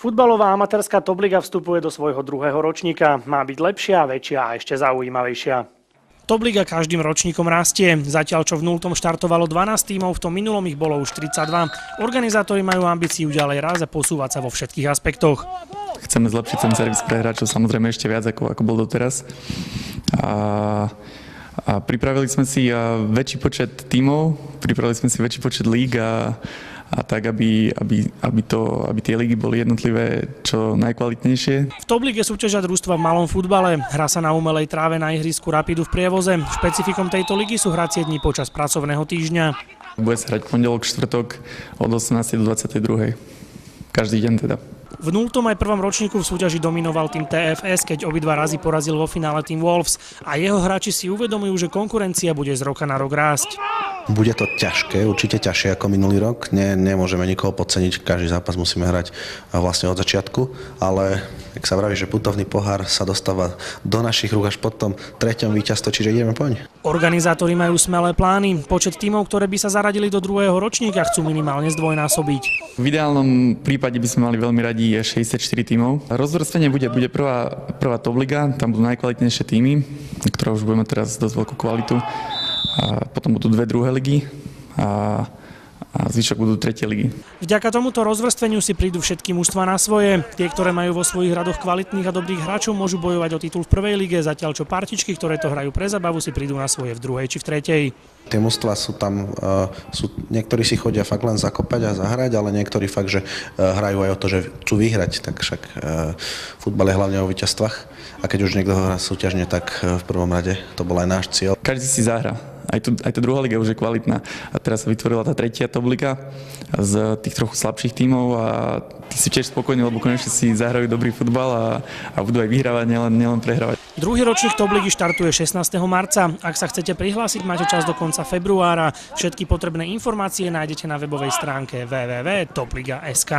Futbalová amatérska Top Liga vstupuje do svojho druhého ročníka. Má byť lepšia, väčšia a ešte zaujímavejšia. Top Liga každým ročníkom rastie. Zatiaľ, čo v 0. štartovalo 12 tímov, v tom minulom ich bolo už 32. Organizátori majú ambíciu ďalej ráze posúvať sa vo všetkých aspektoch. Chceme zlepšiť ten servis pre hráčov, samozrejme ešte viac, ako bol doteraz. A pripravili sme si väčší počet tímov, pripravili sme si väčší počet líg a tak, aby tie lígy boli jednotlivé čo najkvalitnejšie. V Top Lige súťažia družstva v malom futbale. Hrá sa na umelej tráve na ihrisku Rapidu v Prievoze. Špecifikom tejto ligy sú hracie dni počas pracovného týždňa. Bude sa hrať pondelok, štvrtok od 18. do 22. Každý deň teda. V 0. aj 1. ročníku v súťaži dominoval tým TFS, keď obidva razy porazil vo finále tým Wolves a jeho hráči si uvedomujú, že konkurencia bude z roka na rok rásť. Bude to ťažké, určite ťažšie ako minulý rok. Nemôžeme nikoho podceniť, každý zápas musíme hrať vlastne od začiatku, ale jak sa vraví, že putovný pohár sa dostáva do našich rúk až po tom 3. víťazstve, čiže ideme poň. Organizátori majú smelé plány. Počet tímov, ktoré by sa zaradili do druhého ročníka, chcú minimálne zdvojnásobiť. V ideálnom prípade by sme mali veľmi radi 64 tímov. Rozvrstvenie bude prvá Top Liga, tam budú najkvalitnejšie tímy, ktoré už budeme teraz dosť veľkú kvalitu. A potom budú dve druhé ligy a zvyšok budú tretie ligy. Vďaka tomuto rozvrstveniu si prídu všetky mužstvá na svoje. Tie, ktoré majú vo svojich radoch kvalitných a dobrých hráčov, môžu bojovať o titul v prvej lige, zatiaľ čo partičky, ktoré to hrajú pre zabavu, si prídu na svoje v druhej či v tretej. Tie mužstvá sú tam, niektorí si chodia fakt len zakopať a zahrať, ale niektorí fakt, že hrajú aj o to, že chcú vyhrať, tak však futbal je hlavne o víťazstvách. A keď už niekto hrá súťažne, tak v prvom rade to bol aj náš cieľ. Každý si zahra. Aj tá druhá liga už je kvalitná. A teraz sa vytvorila tá tretia Top Liga z tých trochu slabších tímov a tí sú tiež spokojní, lebo konečne si zahrajú dobrý futbal a budú aj vyhrávať, nielen prehrávať. Druhý ročník Top Ligy štartuje 16. marca. Ak sa chcete prihlásiť, máte čas do konca februára. Všetky potrebné informácie nájdete na webovej stránke www.topliga.sk.